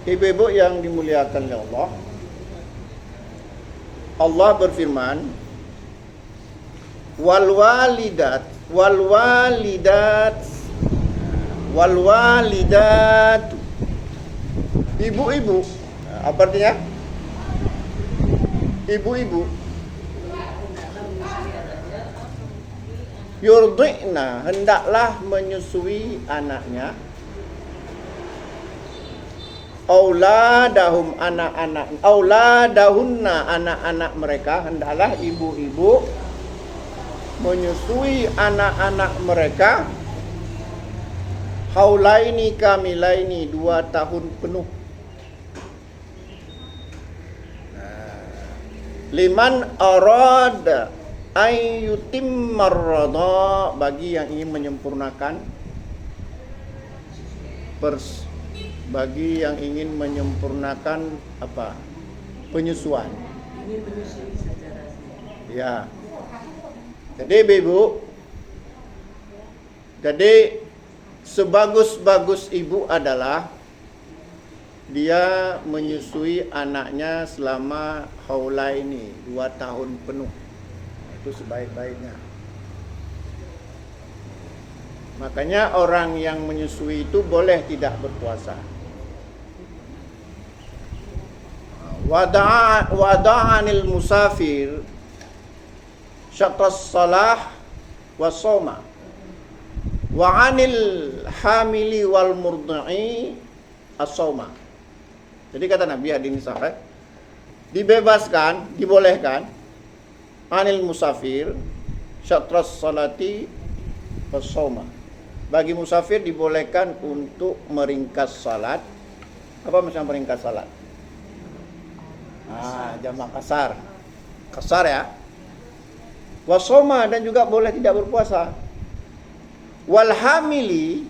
Ibu-ibu yang dimuliakan oleh Allah, Allah berfirman, wal walidat, ibu-ibu. Apa artinya? Ibu-ibu yurdi'na, hendaklah menyusui anaknya, auladahunna, anak-anak mereka, hendaklah ibu-ibu menyusui anak-anak mereka haulaini kamilaini, 2 tahun penuh. Liman arada ayyutimmar radha, bagi yang ingin menyempurnakan apa? Penyusuan. Ingin menyusui secara Ya. Jadi ibu, jadi sebagus-bagus ibu adalah dia menyusui anaknya selama haulaini, 2 tahun penuh. Itu sebaik-baiknya. Makanya orang yang menyusui itu boleh tidak berpuasa. Wada'anil musafir syatras salah wa soma, wa anil hamili wal murdi'i as-soma. Jadi kata Nabi hadirin sahabat, dibebaskan, dibolehkan anil musafir syatras salati was soma. Bagi musafir dibolehkan untuk meringkas salat. Apa maksudnya meringkas salat? Jamak kasar. Kasar ya. Wasoma, dan juga boleh tidak berpuasa. Wal hamili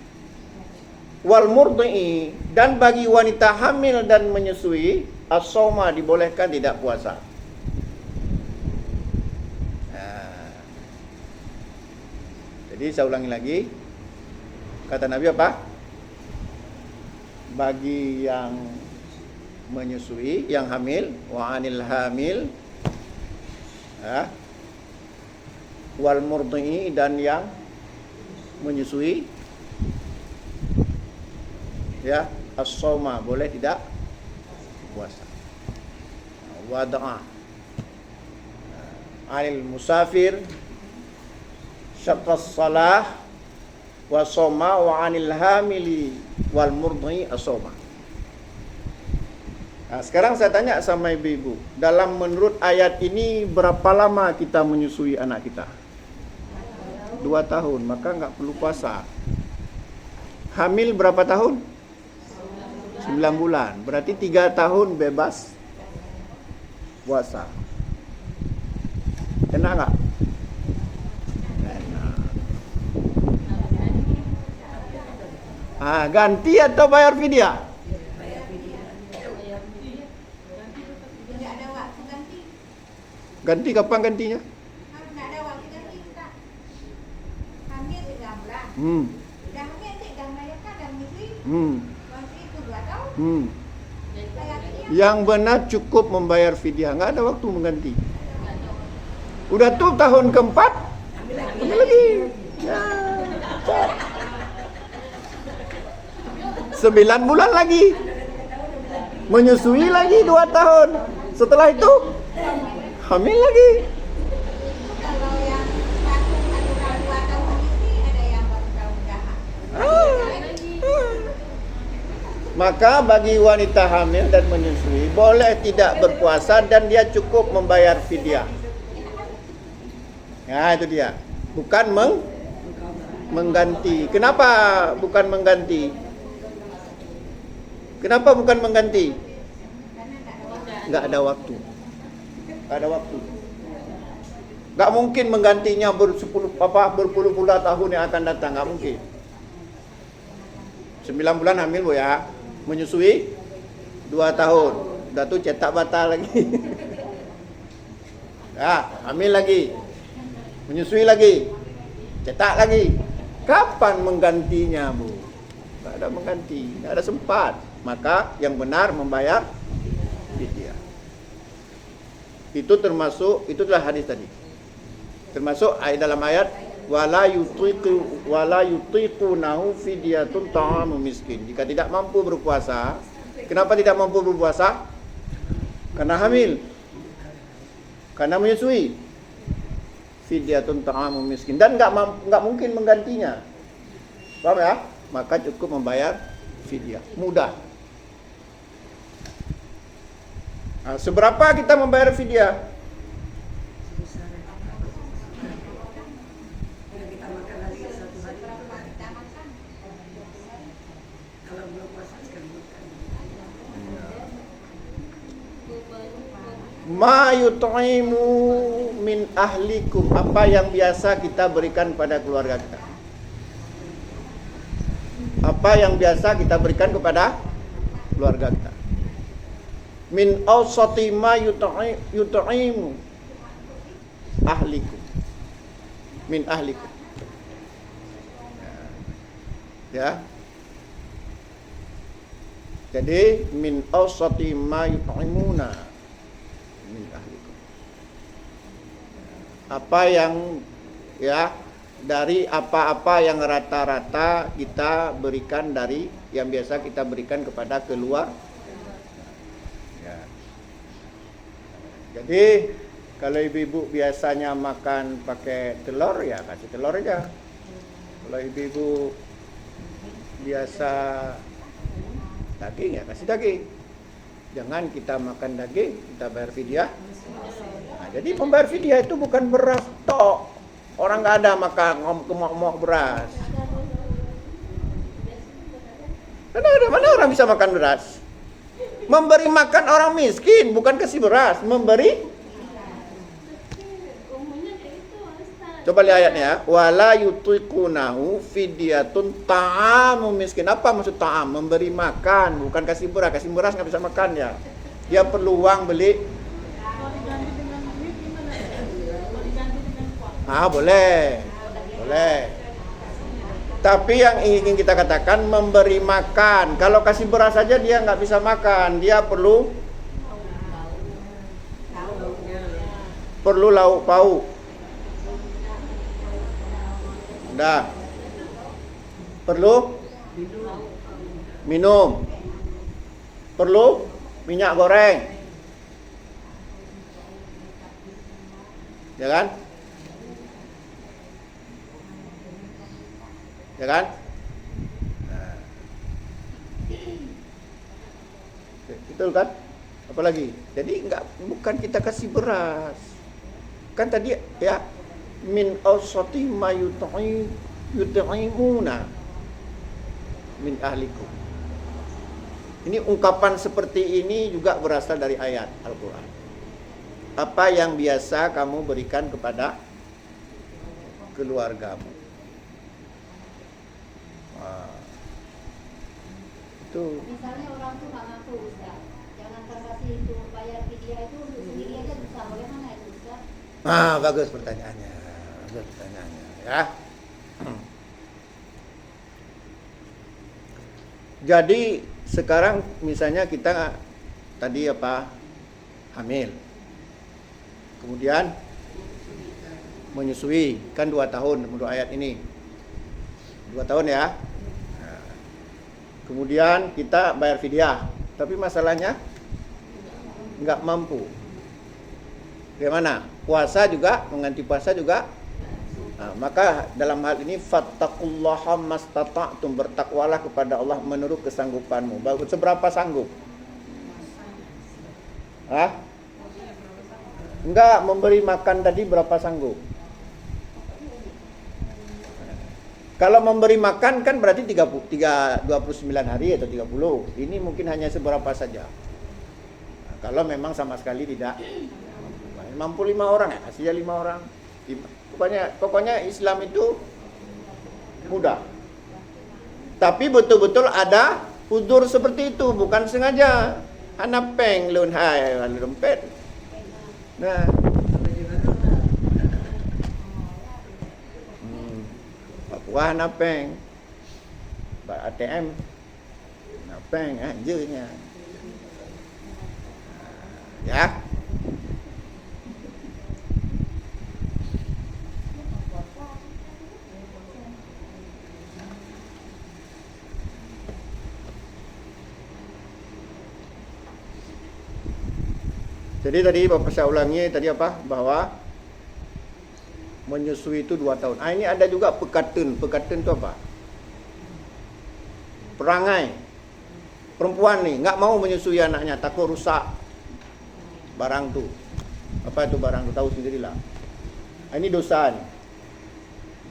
wal murdi'i, dan bagi wanita hamil dan menyusui as-soma, dibolehkan tidak puasa. Jadi saya ulangi lagi. Kata Nabi apa? Bagi yang menyusui, yang hamil, wa anil hamil, wal murdi'i, dan yang menyusui, ya, as-soma, boleh tidak puasa. Wada'a anil musafir syatras salah wa soma, wa anil hamili wal murdi'i as-soma. Nah, sekarang saya tanya sama ibu-ibu, dalam menurut ayat ini berapa lama kita menyusui anak kita? 2 tahun, maka nggak perlu puasa. Hamil berapa tahun? 9 bulan, berarti 3 tahun bebas puasa. Enak nggak? Enak. Ganti atau bayar fidyah? Ganti kapan gantinya? Nggak ada waktu ganti, Ustaz. Hamil 3 bulan. Dah hamil dah melahirkan, dah menyusui. Waktu itu 2 tahun. Yang benar cukup membayar fidyah, nggak ada waktu mengganti. Udah tuh tahun keempat, ambil lagi. Ya. 9 bulan lagi, menyusui lagi 2 tahun. Setelah itu hamil lagi. Kalau yang satu aturan 2 tahun menyusui, ada yang baru tahun dah. Maka bagi wanita hamil dan menyusui boleh tidak berpuasa dan dia cukup membayar fidyah. Ya, itu dia. Bukan mengganti. Kenapa bukan mengganti? Kenapa bukan mengganti? Nggak ada waktu. Nggak ada waktu. Nggak mungkin menggantinya berpuluh-puluh tahun yang akan datang. Nggak mungkin. 9 bulan hamil Bu ya. Menyusui 2 tahun. Udah tuh cetak batal lagi. Ya, hamil lagi. Menyusui lagi. Cetak lagi. Kapan menggantinya Bu? Nggak ada mengganti. Nggak ada sempat. maka yang benar membayar fidyah. Itu termasuk, itulah hadis tadi. Termasuk dalam ayat wala yutiqunahu fidyatun ta'amu miskin. Jika tidak mampu berpuasa, kenapa tidak mampu berpuasa? Karena hamil, karena menyusui. Fidyatun ta'amu miskin, dan enggak mungkin menggantinya. Paham ya? Maka cukup membayar fidyah. Mudah. Nah, seberapa kita membayar fidyah? Sebesar yang kita makan hari satu hari. Kalau belum puasa sekali makan. Ma yut'imu min ahlikum, apa yang biasa kita berikan pada keluarga kita. Apa yang biasa kita berikan kepada keluarga kita. Min awsati ma yut'imu ahlikum. Min ahlikum. Ya. Jadi min awsati ma yut'imuna min ahlikum. Apa yang ya, dari apa-apa yang rata-rata kita berikan dari yang biasa kita berikan kepada keluar. Ya. Jadi kalau ibu-ibu biasanya makan pakai telur, ya kasih telur aja. Kalau ibu-ibu biasa daging, ya kasih daging. Jangan kita makan daging, kita bayar fidyah. Nah, jadi membayar fidyah itu bukan beras tok. Orang nggak ada makan ngomong beras. Mana orang bisa makan beras? Memberi makan orang miskin, bukan kasih beras. Memberi. Coba lihat ayatnya. Wala yutiqunahu fidyatun ta'amu miskin. Apa maksud ta'am? Memberi makan, bukan kasih beras. Kasih beras nggak bisa makan ya. Dia perlu uang beli. Boleh. Tapi yang ingin kita katakan memberi makan. Kalau kasih beras saja dia nggak bisa makan. Dia perlu lauk pauk. Udah. Perlu minum. Perlu minyak goreng. Ya kan? Ya kan? Nah. Betul kan? Apalagi? Jadi bukan kita kasih beras. Kan tadi ya min awsati ma yut'imuna min ahlikum. Ini ungkapan seperti ini juga berasal dari ayat Al-Qur'an. Apa yang biasa kamu berikan kepada keluargamu. Itu. Misalnya orang tuh nggak mampu, Ustaz. Jangan kasih itu bayar fidyah itu sendiri aja bisa. Bagaimana itu, Ustaz? Bagus pertanyaannya. Ya. Jadi sekarang misalnya kita tadi hamil. Kemudian menyusui, kan 2 tahun menurut ayat ini. 2 tahun ya. Kemudian kita bayar fidyah, tapi masalahnya nggak mampu. Bagaimana? Puasa juga, mengganti puasa juga. Nah, maka dalam hal ini fattaqullaha mastata'tum, bertakwalah kepada Allah menurut kesanggupanmu. Seberapa sanggup? Enggak, memberi makan tadi berapa sanggup? Kalau memberi makan kan berarti 29 hari atau 30. Ini mungkin hanya seberapa saja. Nah, kalau memang sama sekali tidak mampu 5 orang ya, kasih 5 orang. Pokoknya Islam itu mudah. Tapi betul-betul ada udzur seperti itu, bukan sengaja. Hanapeng lun hai dompet. Nah, Papua napeng, ATM, Peng aja. Ya. Jadi tadi Bapak saya ulangi tadi apa? Bahwa menyusui itu 2 tahun. Ini ada juga pekatun. Pekatun itu apa? Perangai. Perempuan nih nggak mau menyusui anaknya, takut rusak barang tuh. Apa itu barang tuh? Tahu sendirilah. Ini dosa nih.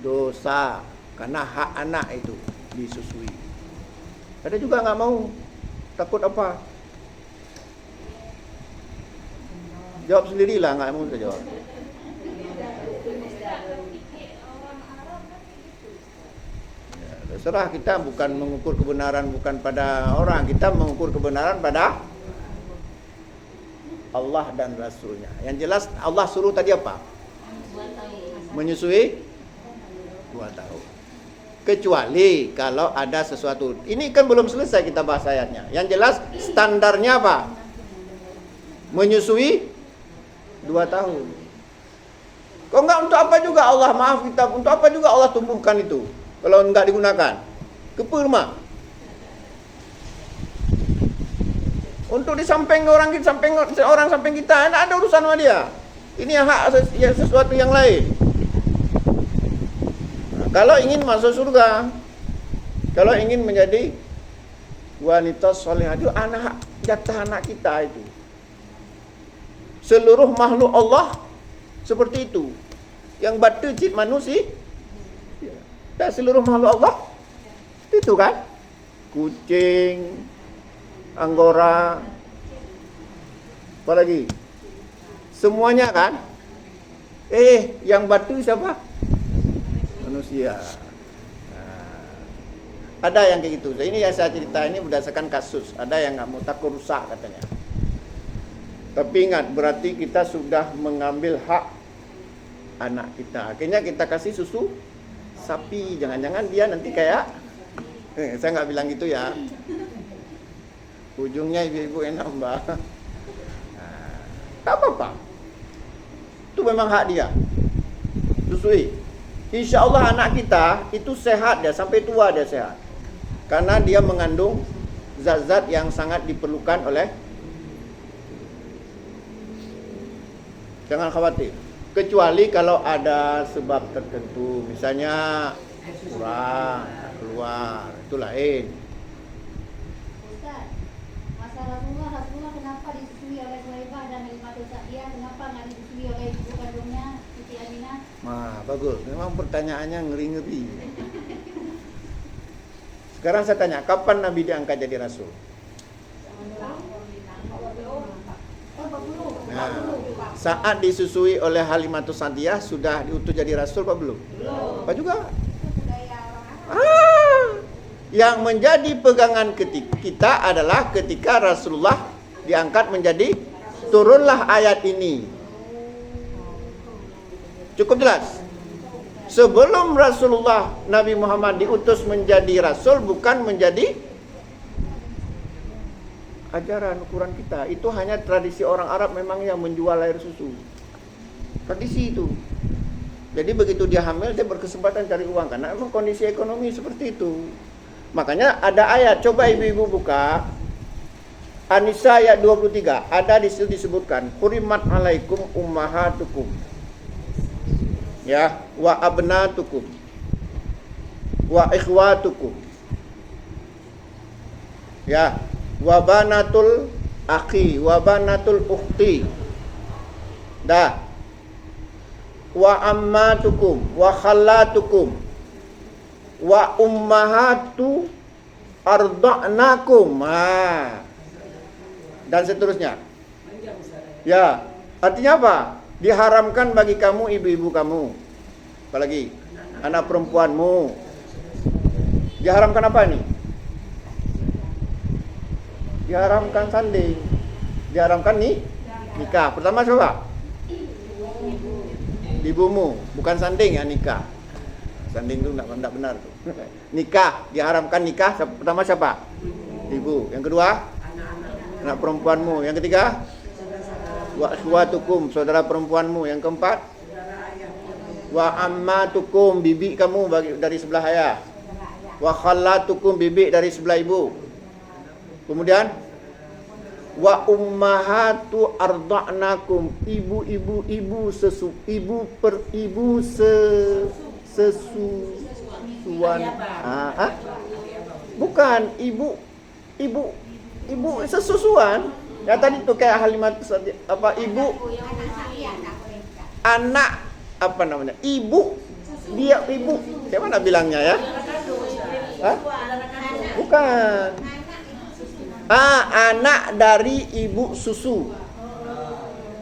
Dosa karena hak anak itu disusui. Ada juga nggak mau, takut apa? Jawab sendirilah, nggak mau kita jawab. Ya, terserah, kita bukan mengukur kebenaran bukan pada orang, kita mengukur kebenaran pada Allah dan Rasulnya. Yang jelas Allah suruh tadi apa? Menyusui 2 tahun. Kecuali kalau ada sesuatu. Ini kan belum selesai kita bahas ayatnya. Yang jelas standarnya apa? Menyusui 2 tahun. Kok enggak, untuk apa juga Allah, maaf kita, untuk apa juga Allah tumbuhkan itu kalau enggak digunakan? Keperma. Untuk di samping orang kita, samping kita, enggak ada urusan sama dia. Ini hak sesuatu yang lain. Nah, kalau ingin masuk surga, kalau ingin menjadi wanita solehah, itu jatah anak kita itu. Seluruh makhluk Allah seperti itu. Yang batu cip manusia, dan seluruh makhluk Allah itu kan, kucing, anggora, apa lagi, semuanya kan. Yang batu siapa? Manusia. Ada yang kayak gitu. Ini yang saya cerita ini berdasarkan kasus. Ada yang nggak mau, takut rusak katanya. Tapi ingat, berarti kita sudah mengambil hak anak kita. Akhirnya kita kasih susu sapi. Jangan-jangan dia nanti kayak, saya nggak bilang gitu ya. Ujungnya ibu-ibu enak mbak. Tak apa-apa. Itu memang hak dia. Susui. Insya Allah anak kita itu sehat dia, sampai tua dia sehat. Karena dia mengandung zat-zat yang sangat diperlukan oleh. Jangan khawatir. Kecuali kalau ada sebab tertentu, misalnya kurang, keluar, itu lain. Ustaz, masalah Rasulullah kenapa disusui oleh Suhaibah dan Halimatul Sa'diyah? Kenapa nggak disusui oleh ibu kandungnya Siti Aminah? Nah, bagus. Memang pertanyaannya ngeri-ngeri. Sekarang saya tanya, kapan Nabi diangkat jadi Rasul? Nah, saat disusui oleh Halimatul Sa'diyah sudah diutus jadi Rasul apa belum? Belum. Apa juga? Yang menjadi pegangan kita adalah ketika Rasulullah diangkat menjadi, turunlah ayat ini. Cukup jelas? Sebelum Rasulullah Nabi Muhammad diutus menjadi Rasul, bukan menjadi ajaran ukuran kita. Itu hanya tradisi orang Arab memang yang menjual air susu. Tradisi itu. Jadi begitu dia hamil, dia berkesempatan cari uang karena memang kondisi ekonomi seperti itu. Makanya ada ayat, coba ibu-ibu buka An-Nisa ayat 23. Ada di situ disebutkan, "Hurimat alaikum ummahatukum." Ya, wa abnatukum wa ikhwatukum. Ya, wa banatul akhi wa banatul ukhti. Dah. Wa ammatukum wa khallatukum wa ummahatu arda'nakum. Dan seterusnya. Ya, artinya apa? Diharamkan bagi kamu ibu-ibu kamu. Apalagi anak perempuanmu. Diharamkan apa nih? Diharamkan sanding. Diharamkan nikah. Pertama siapa? Ibumu, bukan sanding ya, nikah. Sanding itu enggak benar tuh. Nikah, diharamkan nikah pertama siapa? ibu. Yang kedua, anak perempuanmu. Yang ketiga, wa akhwatukum, saudara perempuanmu. Yang keempat, wa ammatukum, bibi kamu dari sebelah ayah. Wa khallatukum, bibi dari sebelah ibu. Kemudian wa ummahatu arda'nakum, ibu sesusuan. Bukan ibu sesusuan. Ya tadi tuh kayak Halimat apa ibu anak apa namanya? Ibu dia ibu. Kayak mana bilangnya ya? Hah? Bukan. Anak dari ibu susu.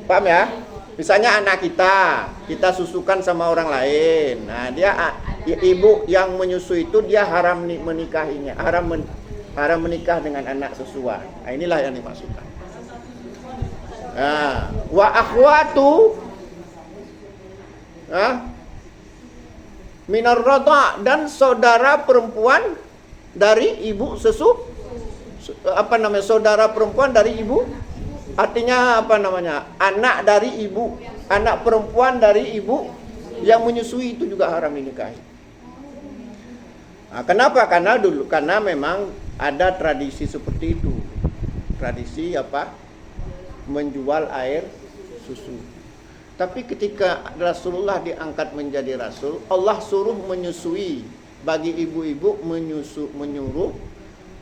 Paham ya? Misalnya anak kita susukan sama orang lain. Nah, dia ibu yang menyusui itu dia haram menikahinya, haram menikah dengan anak susuan. Nah, inilah yang dimaksudkan. Nah, wa akhwatu minar radha, dan saudara perempuan dari ibu saudara perempuan dari ibu, artinya anak dari ibu, anak perempuan dari ibu yang menyusui itu juga haram dinikahi. Nah, kenapa? Karena memang ada tradisi seperti itu, tradisi menjual air susu. Tapi ketika Rasulullah diangkat menjadi Rasul, Allah suruh menyusui, bagi ibu-ibu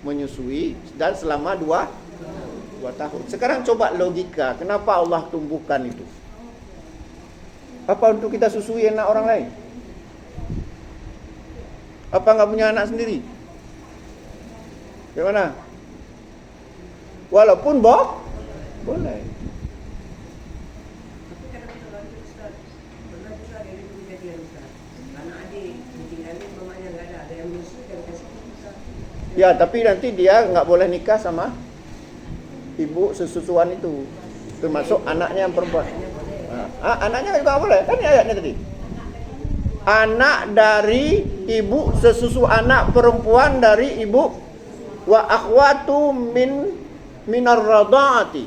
menyusui dan selama 2 tahun. Sekarang coba logika, kenapa Allah tumbuhkan itu? Apa untuk kita susui anak orang lain? Apa nggak punya anak sendiri? Gimana? Walaupun boleh. Tapi kadang-kadang Ustaz, pernah juga ada itu kejadian Ustaz. Anak adik ditinggalin mamanya nggak ada yang menyusui dan kasih Ustaz. Ya, tapi nanti dia nggak boleh nikah sama ibu sesusuan itu, termasuk anaknya yang perempuan. Anaknya juga boleh, kan ini ayatnya tadi. Anak dari ibu sesusu, anak perempuan dari ibu, wa akhwatu minar radhaati,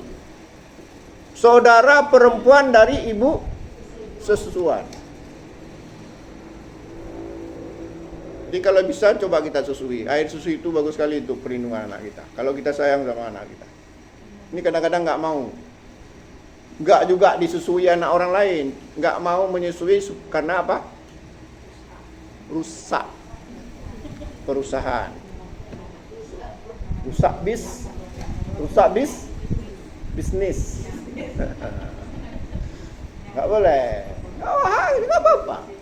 saudara perempuan dari ibu sesusuan. Jadi kalau bisa coba kita susui. Air susu itu bagus sekali untuk perlindungan anak kita. Kalau kita sayang sama anak kita. Ini kadang-kadang nggak mau. Nggak juga disusui anak orang lain. Nggak mau menyusui karena apa? Rusak perusahaan. Rusak bisnis. Nggak boleh. Nggak apa-apa.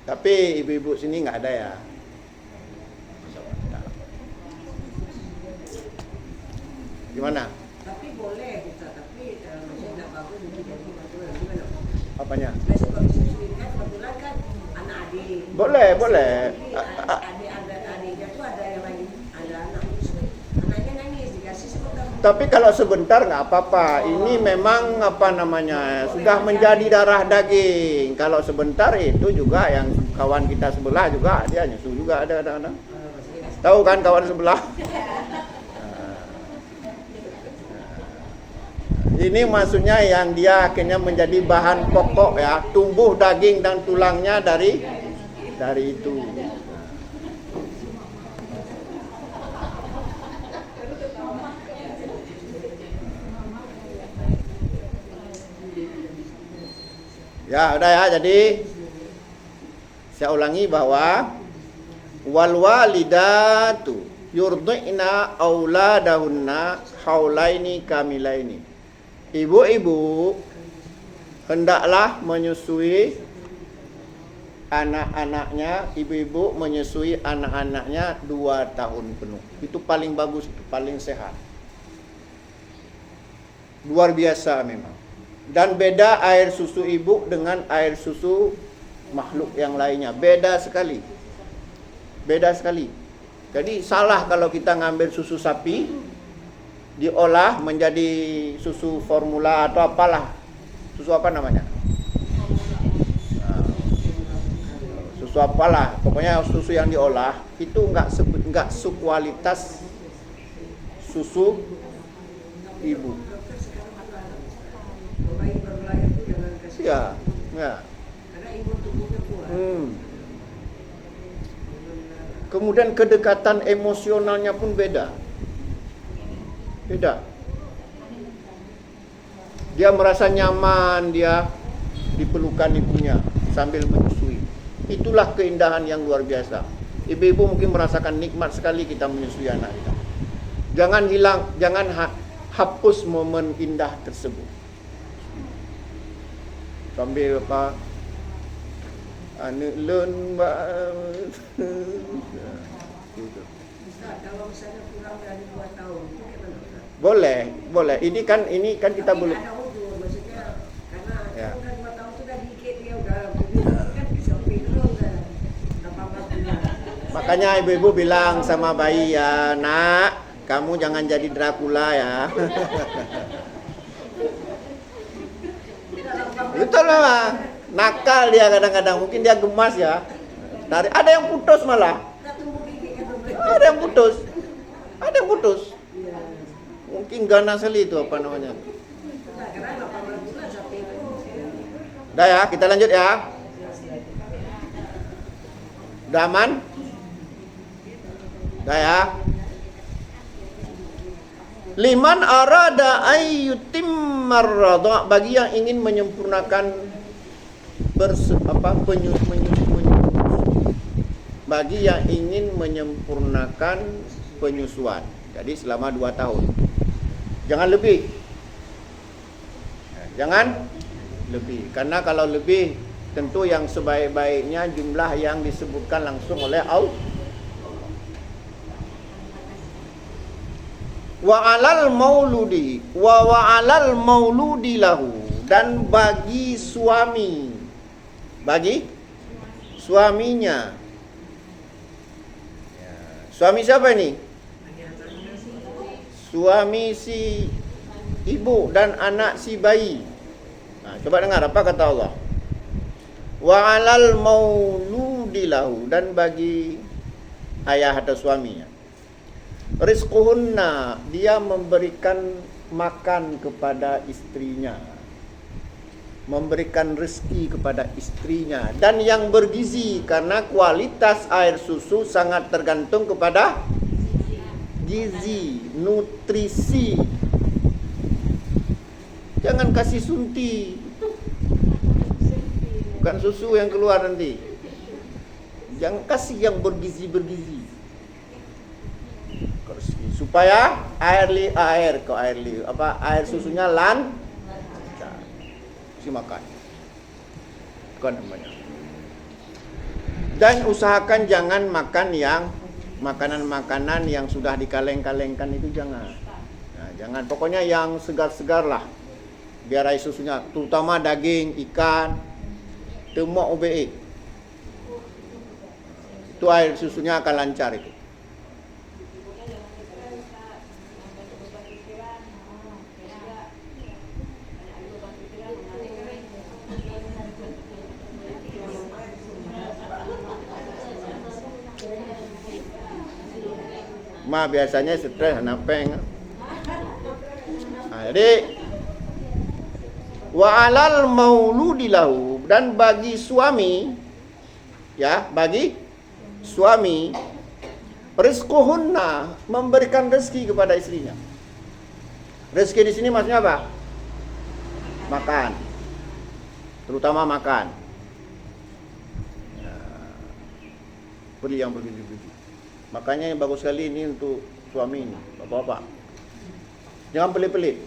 Tapi ibu-ibu sini nggak ada ya. Gimana? Tapi boleh Ustaz, tapi maksudnya nggak bagus untuk jadi kebetulan gimana? Apanya? Biasanya kalau disusuin kan kebetulan kan anak adik. Boleh. Adiknya tuh ada yang lagi ada anak menyusui. Anaknya nangis dikasih sebentar. Tapi kalau sebentar nggak apa-apa. Ini memang sudah menjadi darah daging. Kalau sebentar itu juga yang kawan kita sebelah juga dia nyusu juga ada anak-anak. Tahu kan kawan sebelah? Ini maksudnya yang dia akhirnya menjadi bahan pokok ya, tumbuh daging dan tulangnya dari itu. Ya, udah ya. Jadi saya ulangi bahwa wal walidatu yurdi'na auladahunna haulaini kamilaini. Ibu-ibu hendaklah menyusui anak-anaknya, ibu-ibu menyusui anak-anaknya 2 tahun penuh. Itu paling bagus, itu paling sehat. Luar biasa memang. Dan beda air susu ibu dengan air susu makhluk yang lainnya. Beda sekali. Jadi salah kalau kita ngambil susu sapi diolah menjadi susu formula atau apalah. Susu apa namanya? Susu susu apalah, pokoknya susu yang diolah itu enggak sekualitas susu ibu. Dokter sekarang bayi baru lahir itu jangan kasih. Ya, ya. Karena imun tubuhnya kuat. Kemudian kedekatan emosionalnya pun beda. Dia merasa nyaman, dia dipelukan ibunya sambil menyusui. Itulah keindahan yang luar biasa. Ibu-ibu mungkin merasakan nikmat sekali kita menyusui anak kita. Jangan hapus momen indah tersebut. Sambil apa? Anak lun gitu. Ustaz, kalau misalnya kurang dari 2 tahun, itu gimana Ustaz? Boleh. Ini kan kita Tapi belum. ada udur, maksudnya karena Ya. udah 2 tahun sudah diikat dia udah kan bisa dulu udah 18 bulan. Makanya ibu-ibu bilang sama bayi ya, nak, kamu jangan jadi Dracula ya. Betul lah, nakal dia kadang-kadang, mungkin dia gemas ya. Ada yang putus malah. Kita tumbuh gigi kan boleh. Ada yang putus. Mungkin ganas sekali itu apa namanya. Nah, karena 18 bulan sampai itu. Dah ya, kita lanjut ya. Udah aman? Dah ya. Liman arada ayyutimmar radha, bagi yang ingin menyempurnakan bagi yang ingin menyempurnakan penyusuan. Jadi selama 2 tahun. Jangan lebih. Karena kalau lebih tentu yang sebaik-baiknya jumlah yang disebutkan langsung oleh Allah. Wa 'alal mauludi lahu, dan bagi suaminya. Suami siapa ini? Suami si ibu dan anak si bayi. Nah, coba dengar apa kata Allah. Wa 'alal mauludi lahu, dan bagi ayah atau suaminya. Rizquhunna, dia memberikan makan kepada istrinya, memberikan rezeki kepada istrinya, dan yang bergizi, karena kualitas air susu sangat tergantung kepada gizi, nutrisi. Jangan kasih sunti, bukan susu yang keluar nanti. Jangan kasih yang bergizi. Supaya air susunya si makan. Bukan namanya. Dan usahakan jangan makan yang makanan-makanan yang sudah dikaleng-kalengkan itu jangan. Nah, jangan, pokoknya yang segar-segar lah. Biar air susunya, terutama daging, ikan, temok OBE. Itu air susunya akan lancar itu. Biasanya stres napeng. Jadi wa 'alal mauludi lahu, dan bagi suami rizquhunna, memberikan rezeki kepada istrinya. Rezeki di sini maksudnya apa? Makan. Terutama makan. Beli yang bergizi-gizi. Makanya yang bagus sekali ini untuk suami ini, bapak-bapak. Jangan pelit-pelit.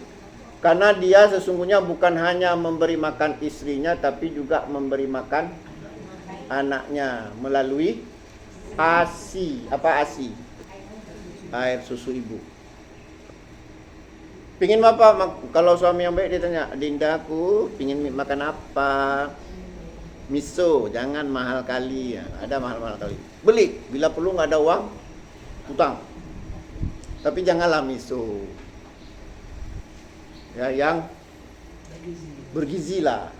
Karena dia sesungguhnya bukan hanya memberi makan istrinya, tapi juga memberi makan anaknya melalui ASI. Apa ASI? Air susu ibu. Pingin apa? Kalau suami yang baik dia tanya, Dindaku, pingin makan apa? Miso, jangan mahal kali ya. Ada mahal-mahal kali. Beli, bila perlu nggak ada uang, utang. Tapi janganlah miso. Ya, yang bergizi lah.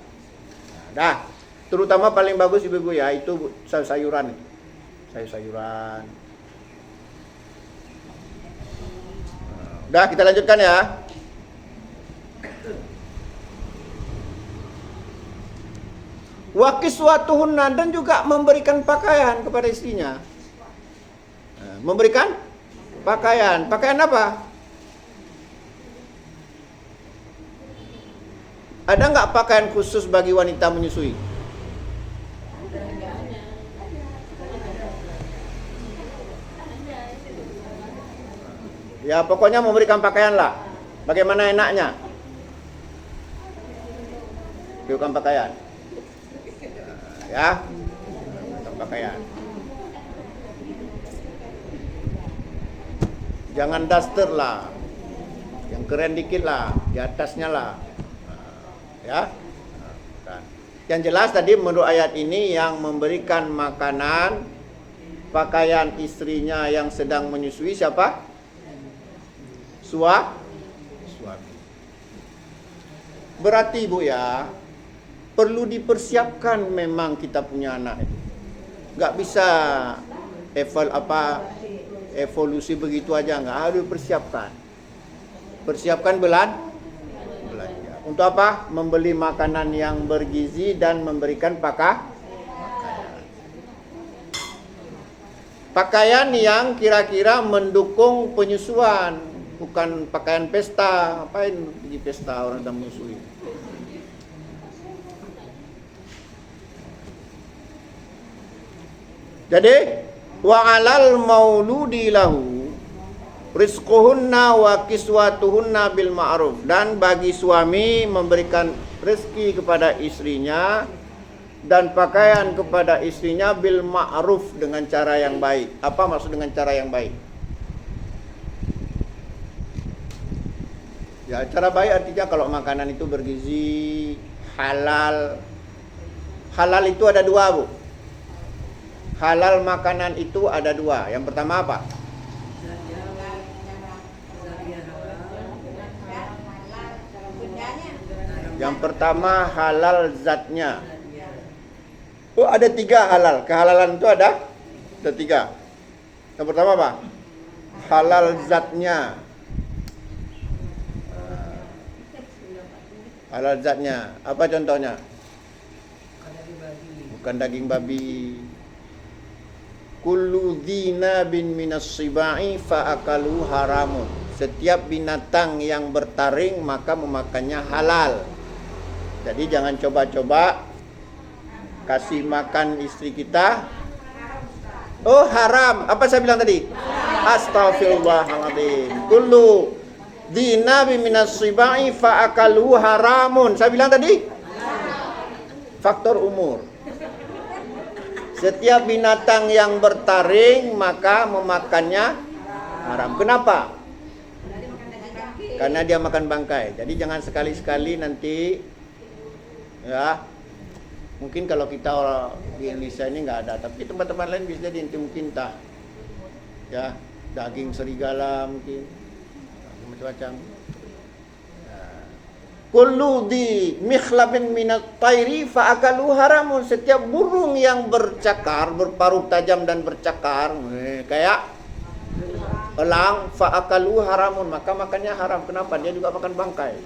Dah. Terutama paling bagus ibu-ibu ya, itu sayur-sayuran. Sayur-sayuran. Udah, kita lanjutkan ya. Wa kiswatuhunna, dan juga memberikan pakaian kepada istrinya. Memberikan pakaian. Pakaian apa? Ada nggak pakaian khusus bagi wanita menyusui? Ya pokoknya memberikan pakaian lah. Bagaimana enaknya? Berikan pakaian. Ya, berikan pakaian. Jangan daster lah. Yang keren dikit lah, di atasnya lah. Ya. Yang jelas tadi menurut ayat ini yang memberikan makanan, pakaian istrinya yang sedang menyusui siapa? Suami. Berarti Bu ya, perlu dipersiapkan memang kita punya anak itu. Nggak bisa evolusi begitu aja, nggak harus persiapkan. Persiapkan belanja. Untuk apa? Membeli makanan yang bergizi dan memberikan pakaian yang kira-kira mendukung penyusuan, bukan pakaian pesta. Apain pergi pesta orang sedang menyusui? Jadi wa 'alal mauludi lahu rizquhunna wa kiswatuhunna bil ma'ruf, dan bagi suami memberikan rezeki kepada istrinya dan pakaian kepada istrinya bil ma'ruf, dengan cara yang baik. Apa maksud dengan cara yang baik? Ya, cara baik artinya kalau makanan itu bergizi, halal. Halal itu ada dua, Bu. Halal makanan itu ada dua. Yang pertama apa? Yang pertama halal zatnya. Oh, ada tiga halal. Kehalalan itu ada tiga. Yang pertama apa? Halal zatnya. Halal zatnya. Apa contohnya? Bukan daging babi. Kullu dzina bin minas sibai fa'akalu haramun. Setiap binatang yang bertaring maka memakannya halal. Jadi jangan coba-coba kasih makan istri kita. Oh, haram. Apa saya bilang tadi? Astaghfirullahaladzim. Kullu dzina bin minas sibai fa'akalu haramun. Saya bilang tadi? Faktor umur. Setiap binatang yang bertaring maka memakannya haram. Kenapa? Karena dia makan bangkai. Jadi jangan sekali-sekali nanti, ya, mungkin kalau kita orang di Indonesia ini nggak ada, tapi tempat-tempat lain bisa jadi mungkin tak, ya, daging serigala mungkin, macam-macam. Kullu di mikhlabin minat tayri fa'akalu haramun. Setiap burung yang bercakar, berparuh tajam dan bercakar, kayak elang, fa'akalu haramun, maka makannya haram. Kenapa? Dia juga makan bangkai.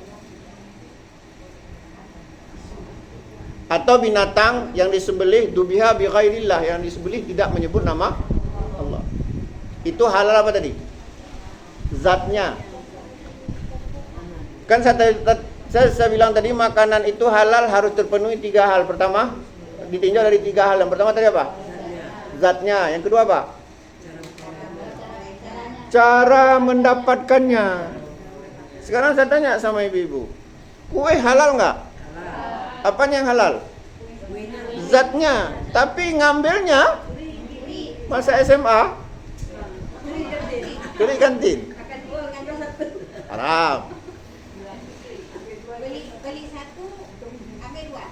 Atau binatang yang disembelih dubiha bi ghairillah, yang disembelih tidak menyebut nama Allah. Itu halal apa tadi? Zatnya. Kan saya bilang tadi makanan itu halal harus terpenuhi tiga hal. Pertama, ditinjau dari tiga hal. Yang pertama tadi apa? Zatnya. Yang kedua apa? Cara mendapatkannya. Sekarang saya tanya sama ibu-ibu, kue halal nggak? Apanya yang halal? Zatnya. Tapi ngambilnya masa SMA? Beli kantin. Haram. Beli satu, ambil dua.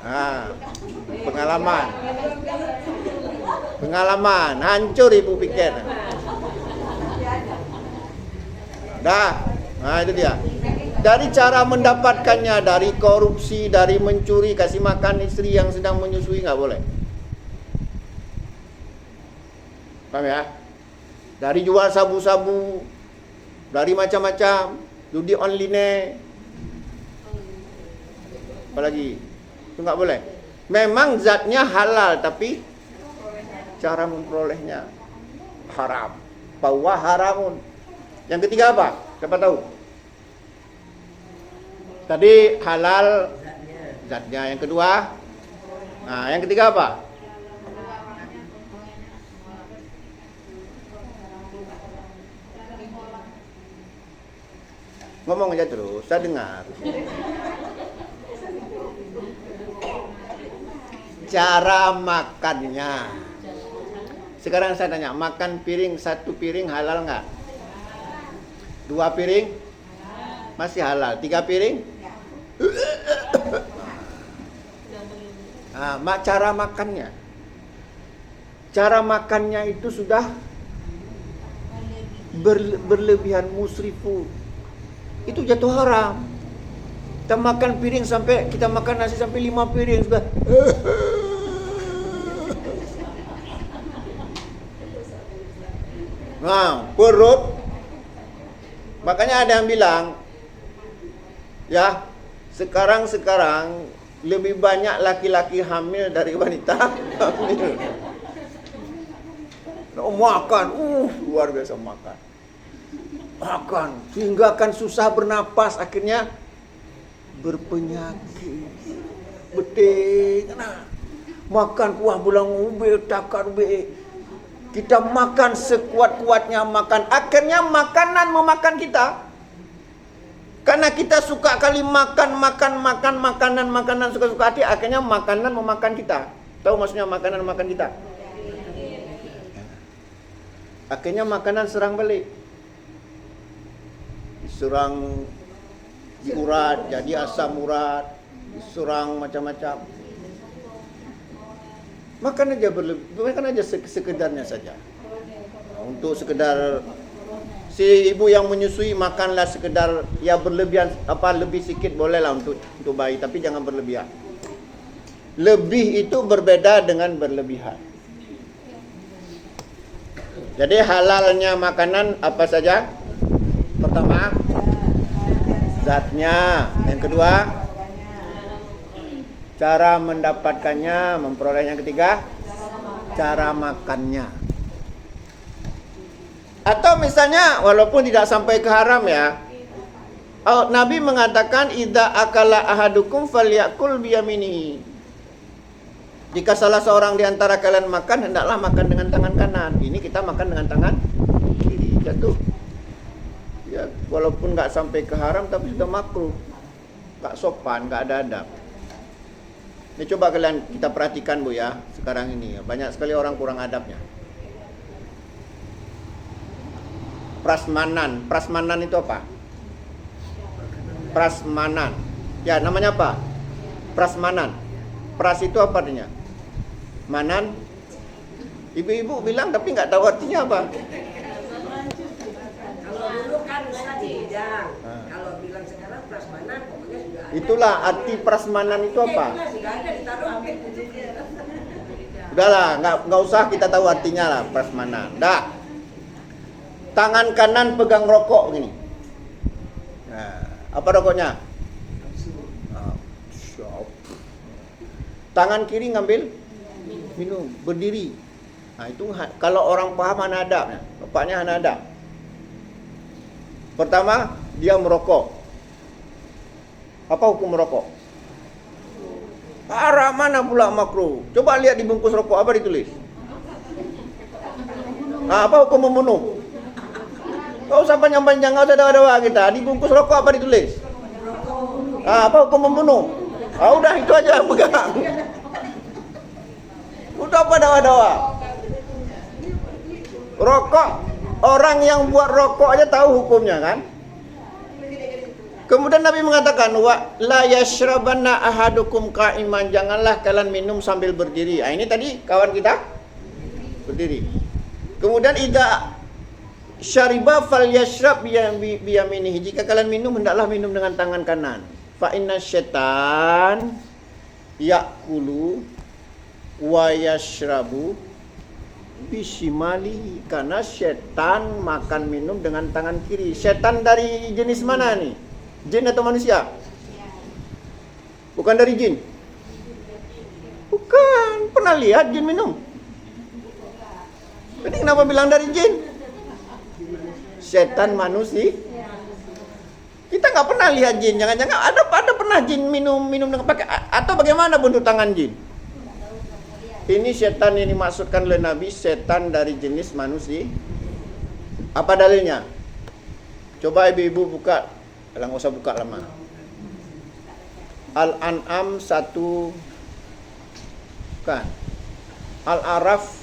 Pengalaman. Hancur ibu pikir. Dah. Nah itu dia. Dari cara mendapatkannya, dari korupsi, dari mencuri, kasih makan istri yang sedang menyusui, nggak boleh. Paham ya? Dari jual sabu-sabu, dari macam-macam, judi online, apalagi itu nggak boleh. Memang zatnya halal, tapi cara memperolehnya haram. Bahwa haramun. Yang ketiga apa? Siapa tahu? Tadi halal zatnya. Yang kedua, nah yang ketiga apa? Ngomong aja terus, saya dengar. Cara makannya. Sekarang saya tanya, makan piring, satu piring halal nggak? 2 piring? Masih halal. 3 piring? Nah, cara makannya. Cara makannya itu sudah berlebihan, musrifu. Itu jatuh haram. Kita makan piring sampai, kita makan nasi sampai 5 piring sudah. Nah, perut. Makanya ada yang bilang, ya, sekarang lebih banyak laki-laki hamil dari wanita hamil. Nah, makan, luar biasa makan. Makan, sehingga akan susah bernapas, akhirnya berpenyakit. Betul. Nah, makan kuah belang ube, takar ube. Kita makan sekuat-kuatnya makan. Akhirnya makanan memakan kita. Karena kita suka kali makan makanan suka-suka hati. Akhirnya makanan memakan kita. Tahu maksudnya makanan memakan kita? Akhirnya makanan serang balik. Diserang urat, jadi asam urat. Diserang macam-macam. Makan aja sekedarnya saja. Untuk sekedar si ibu yang menyusui, makanlah sekedar ya berlebihan, lebih sikit bolehlah untuk bayi, tapi jangan berlebihan. Lebih itu berbeda dengan berlebihan. Jadi halalnya makanan apa saja? Pertama, zatnya. Yang kedua, cara mendapatkannya, memperolehnya. Yang ketiga, cara makannya. Atau misalnya, walaupun tidak sampai ke haram ya, Nabi mengatakan, idza akala ahadukum falyakul biyaminihi. Jika salah seorang di antara kalian makan, hendaklah makan dengan tangan kanan. Ini kita makan dengan tangan kiri, jatuh. Ya, walaupun nggak sampai ke haram, tapi sudah makruh, nggak sopan, nggak ada adab. Ini coba kalian kita perhatikan Bu ya, sekarang ini banyak sekali orang kurang adabnya. Prasmanan. Prasmanan itu apa? Prasmanan. Ya, namanya apa? Prasmanan. Pras itu apa artinya? Manan. Ibu-ibu bilang tapi nggak tahu artinya apa. Kalau dulu kan tadi bidang. Kalau bilang sekarang prasmanan pokoknya sudah ada. Itulah arti prasmanan itu apa? Udahlah, nggak usah kita tahu artinya lah prasmanan. Dah. Tangan kanan pegang rokok gini. Nah, apa rokoknya? Tangan kiri ngambil minum, berdiri. Nah, itu kalau orang paham hanadabnya, bapaknya hanadab. Pertama, dia merokok. Apa hukum merokok? Haram, mana pula makruh? Coba lihat di bungkus rokok apa ditulis? Nah, apa hukum membunuh? Kau usah panjang-panjang, kau usah dawa-dawa kita. Di bungkus rokok apa ditulis? Nah, apa hukum membunuh? Udah itu aja pegang. Udah apa dawa-dawa? Rokok, orang yang buat rokok aja tahu hukumnya kan? Kemudian Nabi mengatakan, wa la yashrabanna ahadukum qa'iman, janganlah kalian minum sambil berdiri. Ini tadi kawan kita berdiri. Kemudian idza syariba falyashrab biyaminihi. Jika kalian minum, hendaklah minum dengan tangan kanan. Fa inna syaitan ya'kulu wa yashrabu bishimalihi. Karena syaitan makan minum dengan tangan kiri. Syaitan dari jenis mana nih? Jin atau manusia? Bukan dari jin? Bukan. Pernah lihat jin minum? Jadi kenapa bilang dari jin? Setan manusia. Kita nggak pernah lihat jin. Jangan-jangan ada pernah jin minum dengan pakai atau bagaimana bentuk tangan jin? Ini setan yang dimaksudkan oleh Nabi, setan dari jenis manusia. Apa dalilnya? Coba ibu-ibu buka. Nggak usah buka lama. Al-An'am 1 kan. Al-Araf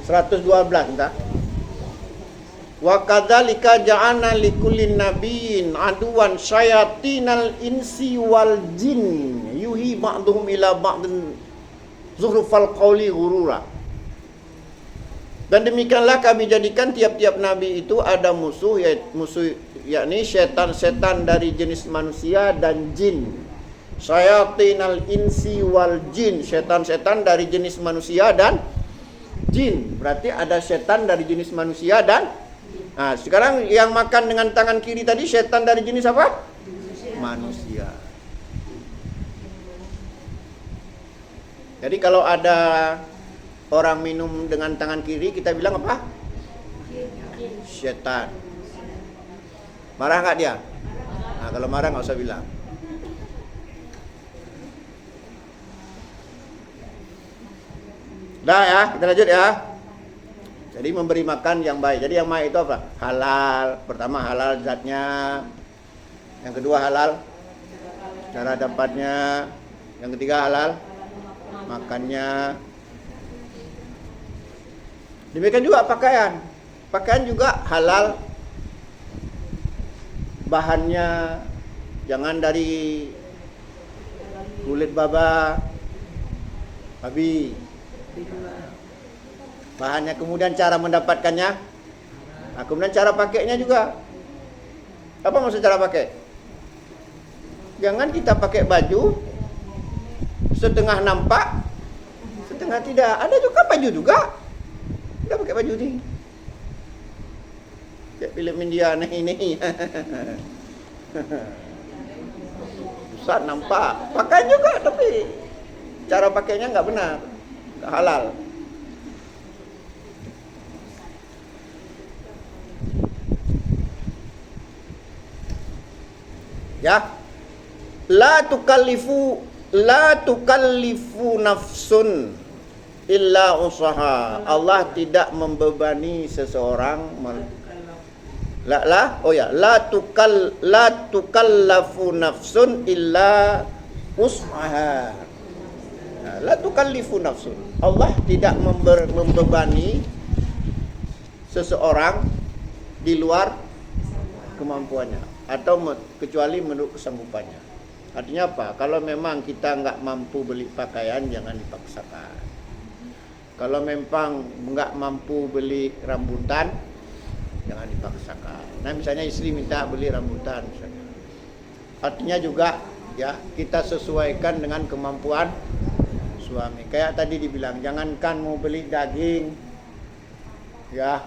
112 entah. Wa kadzalika ja'alna likullin nabiyyin aduwan syayatinal insi wal jin yuhi ba'dhum ila ba'din zukhrufal qawli ghurura. Dan demikianlah kami jadikan tiap-tiap nabi itu ada musuh, yakni setan-setan dari jenis manusia dan jin. Syayatinal insi wal jin, setan-setan dari jenis manusia dan jin. Berarti ada setan dari jenis manusia dan sekarang yang makan dengan tangan kiri tadi setan dari jenis apa? Manusia. Jadi kalau ada orang minum dengan tangan kiri, kita bilang apa? Setan. Marah nggak dia? Nah, kalau marah nggak usah bilang. Dah ya, kita lanjut ya. Jadi memberi makan yang baik. Jadi yang baik itu apa? Halal. Pertama halal zatnya. Yang kedua halal cara dapatnya. Yang ketiga halal makannya. Demikian juga pakaian. Pakaian juga halal. Bahannya jangan dari kulit babi. Bahannya, kemudian cara mendapatkannya, kemudian cara pakainya juga. Apa maksud cara pakai? Jangan kita pakai baju setengah nampak, setengah tidak. Ada juga baju juga kita pakai baju nih, kayak film India ini. Susah nampak. Pakaian juga, tapi cara pakainya nggak benar, nggak halal. Ya, la tukallifu nafsun illa usaha. Allah tidak membebani seseorang. La tukallafu nafsun illa usaha. La tukallifu nafsun. Allah tidak membebani seseorang di luar kemampuannya atau kecuali menurut kesanggupannya. Artinya apa? Kalau memang kita nggak mampu beli pakaian, jangan dipaksakan. Kalau memang nggak mampu beli rambutan, jangan dipaksakan. Nah, misalnya istri minta beli rambutan, misalnya. Artinya juga ya kita sesuaikan dengan kemampuan suami. Kayak tadi dibilang, jangankan mau beli daging, ya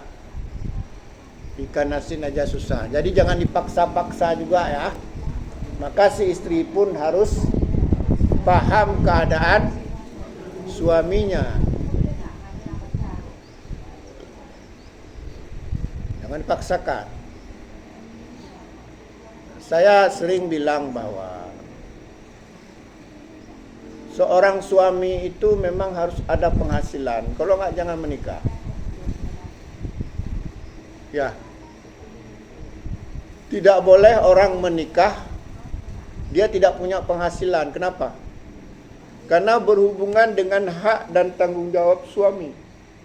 ikan asin aja susah. Jadi jangan dipaksa-paksa juga ya. Maka si istri pun harus paham keadaan suaminya. Jangan dipaksakan. Saya sering bilang bahwa seorang suami itu memang harus ada penghasilan. Kalau nggak, jangan menikah. Ya. Tidak boleh orang menikah dia tidak punya penghasilan. Kenapa? Karena berhubungan dengan hak dan tanggung jawab suami.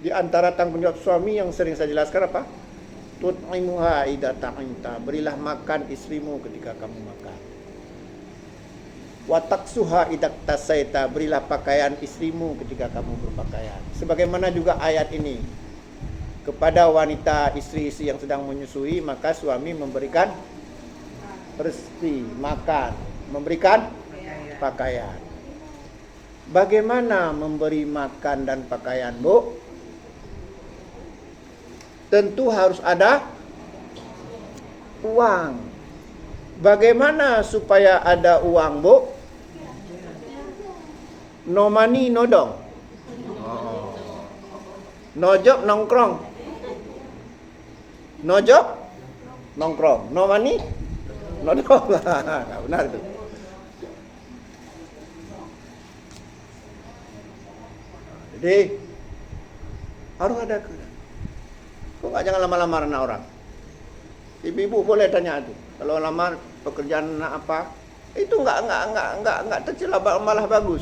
Di antara tanggung jawab suami yang sering saya jelaskan apa? Tut'imuha idza ta'imta. Berilah makan istrimu ketika kamu makan. Wataksuha idak tasaita, berilah pakaian istrimu ketika kamu berpakaian. Sebagaimana juga ayat ini, kepada wanita istri-istri yang sedang menyusui, maka suami memberikan resti, makan, memberikan pakaian. Bagaimana memberi makan dan pakaian, Bu? Tentu harus ada uang. Bagaimana supaya ada uang, Bu? No money, no dong. No job, nongkrong. No job, nongkrong. No money, no dong. Nah, benar itu. Jadi harus ada. Kok nggak jangan lama-lama anak orang? Ibu-ibu boleh tanya tuh. Kalau lamar pekerjaan apa? Itu nggak tercela, malah bagus.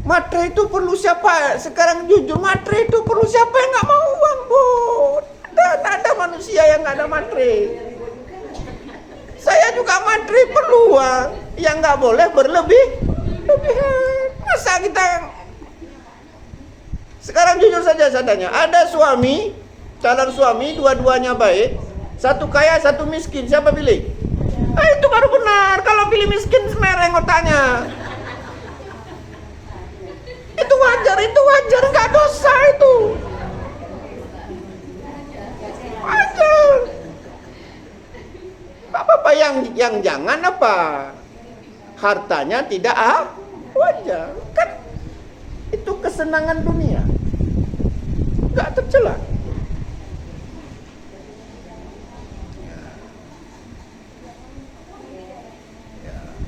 Matre itu perlu siapa? Sekarang jujur, matre itu perlu siapa yang nggak mau uang, Bu? Ada manusia yang nggak ada matre. Saya juga matre perlu uang. Yang nggak boleh berlebihan. Masa kita? Sekarang jujur saja saya tanya, ada suami, calon suami, dua-duanya baik, satu kaya, satu miskin, siapa pilih? Itu baru benar. Kalau pilih miskin semereng otaknya. Itu wajar, nggak dosa itu. Wajar. Apa yang jangan apa? Hartanya tidak wajar. Kan itu kesenangan dunia. Nggak tercela.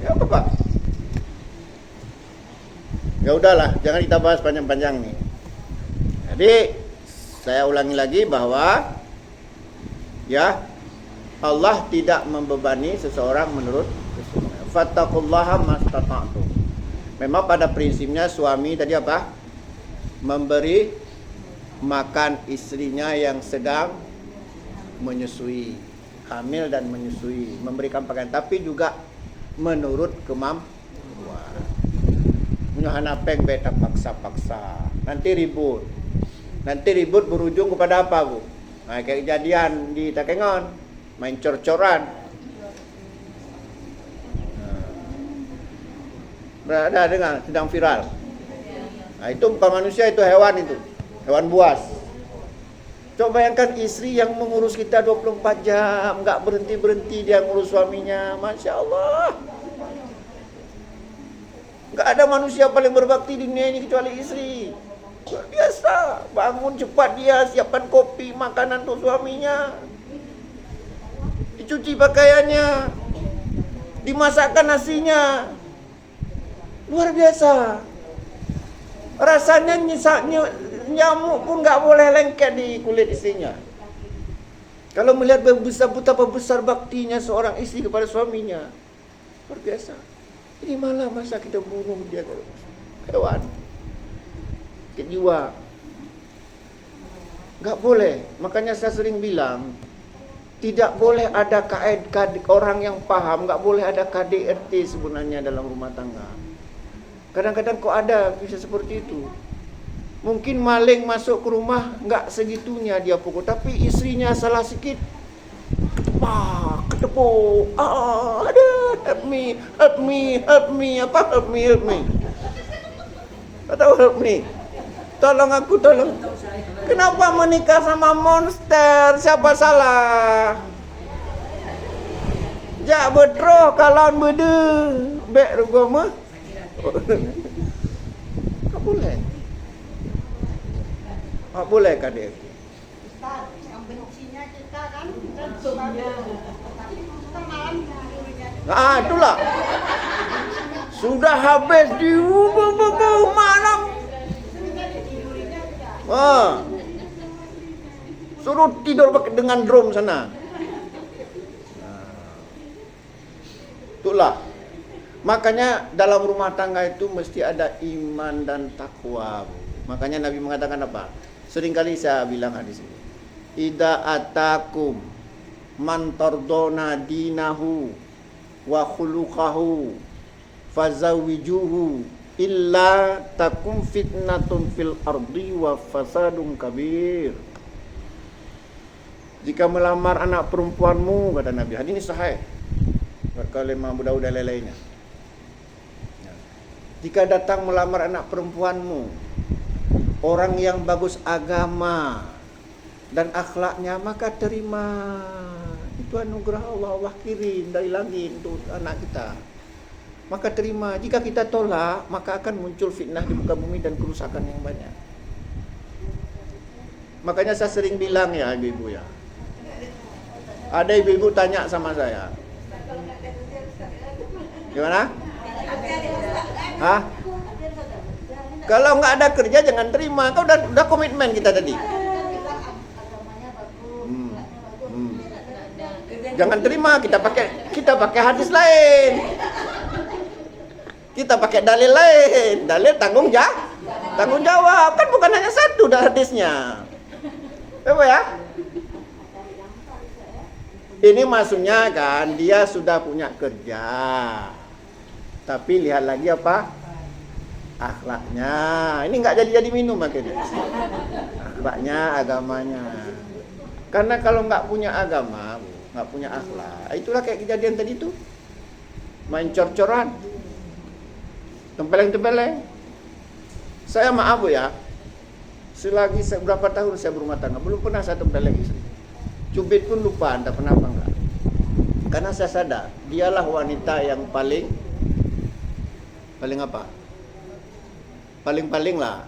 Ya apa Pak? Ya udahlah, jangan kita bahas panjang-panjang nih. Jadi saya ulangi lagi bahwa ya Allah tidak membebani seseorang menurut kesenangan. Fattaqullaha mastata'tum. Memang pada prinsipnya suami tadi apa? Memberi makan istrinya yang sedang menyusui, hamil dan menyusui, memberikan pakaian, tapi juga menurut kemampuan. Hana peng beta paksa-paksa. Nanti ribut berujung kepada apa, Bu? Nah, kayak kejadian di Takengon, main cor-coran. Berada dengan sedang viral. Nah, itu bukan manusia, itu hewan itu. Hewan buas. Coba bayangkan istri yang mengurus kita 24 jam, nggak berhenti-berhenti dia ngurus suaminya. Masya Allah. Nggak ada manusia paling berbakti di dunia ini kecuali istri. Luar biasa. Bangun cepat dia, siapkan kopi, makanan untuk suaminya. Dicuci pakaiannya. Dimasakkan nasinya. Luar biasa. Rasanya nyamuk pun nggak boleh lengket di kulit istrinya. Kalau melihat betapa besar baktinya seorang istri kepada suaminya. Luar biasa. Ini malah masa kita bunuh dia, hewan, jiwa. Nggak boleh. Makanya saya sering bilang, tidak boleh ada orang yang paham, nggak boleh ada KDRT sebenarnya dalam rumah tangga. Kadang-kadang kok ada bisa seperti itu. Mungkin maling masuk ke rumah, nggak segitunya dia pukul, tapi istrinya salah sedikit, ketepuk, ada, help me, apa help me, atau help me, tolong aku, tolong. Kenapa menikah sama monster? Siapa salah? Jak betroh kalon bede, bek rugama. Tak boleh. Tak boleh kadek. Ustaz, yang bencinya kita kan tentunya. Itulah. Sudah habis di malam. Suruh tidur dengan drum sana. Itulah. Makanya dalam rumah tangga itu mesti ada iman dan takwa. Makanya Nabi mengatakan apa? Seringkali saya bilang hadis ini. Idza atakum man tardona dinahu wa khuluqahu fazawijuhu illa takum fitnatun fil ardi wa fasadun kabir. Jika melamar anak perempuanmu, kata Nabi, hadis ini sahih, berkali Imam Abu Dawud dan lain-lainnya. Jika datang melamar anak perempuanmu, orang yang bagus agama dan akhlaknya, maka terima. Itu anugerah Allah, Allah kirim dari langit untuk anak kita. Maka terima. Jika kita tolak, maka akan muncul fitnah di muka bumi dan kerusakan yang banyak. Makanya saya sering bilang ya ibu-ibu ya. Ada ibu-ibu tanya sama saya. Gimana? Hah? Kalau nggak ada kerja jangan terima. Kau udah komitmen kita tadi. Jangan terima, kita pakai hadis lain. Kita pakai dalil lain. Dalil tanggung jawab. Kan bukan hanya satu hadisnya. Apa ya? Ini maksudnya kan dia sudah punya kerja. Tapi lihat lagi apa? Akhlaknya. Ini nggak jadi minum akhirnya. Akhlaknya, agamanya. Karena kalau nggak punya agama, nggak punya akhlak, itulah kayak kejadian tadi tuh. Main cor-coran. Tempeleng-tempeleng. Saya maaf Bu ya. Selagi berapa tahun saya berumah tangga, belum pernah saya tempeleng istri. Cubit pun lupa, entah pernah apa enggak. Karena saya sadar, dialah wanita yang paling apa? Paling lah.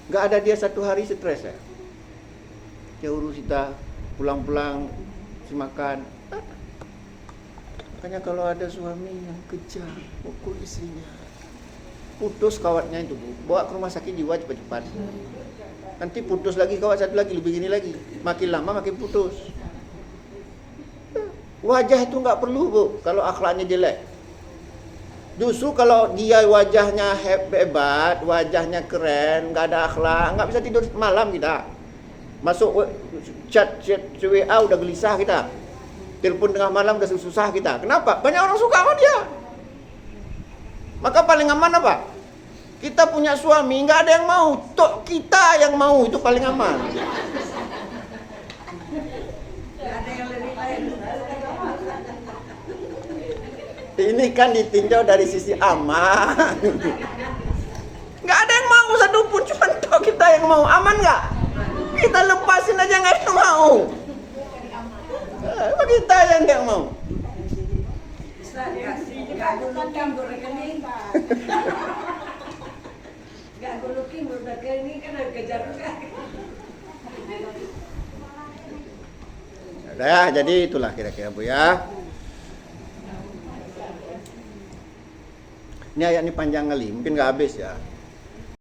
Enggak ada dia satu hari stres ya. Dia urus kita, pulang-pulang, si makan. Makanya kalau ada suami yang kejam, pukul istrinya, putus kawatnya itu Bu, bawa ke rumah sakit jiwa cepat-cepat. Nanti putus lagi kawat satu lagi, lebih gini lagi. Makin lama makin putus. Wajah itu nggak perlu Bu, kalau akhlaknya jelek. Justru kalau dia wajahnya hebat, wajahnya keren, nggak ada akhlak, nggak bisa tidur malam kita. Masuk chat WA udah gelisah kita. Telepon tengah malam udah susah kita. Kenapa? Banyak orang suka sama dia. Maka paling aman apa? Kita punya suami, nggak ada yang mau. Tok kita yang mau, itu paling aman. Ini kan ditinjau dari sisi aman. Nggak ada yang mau satu pun, cuma tok kita yang mau. Aman nggak? Kita lepasin aja nggak ada yang mau. Kita yang nggak mau. Gak guluking berbagai ini kan harus kejar kan. Ada ya, jadi itulah kira-kira Bu ya. Ini ayat ini panjang kali, mungkin nggak habis ya.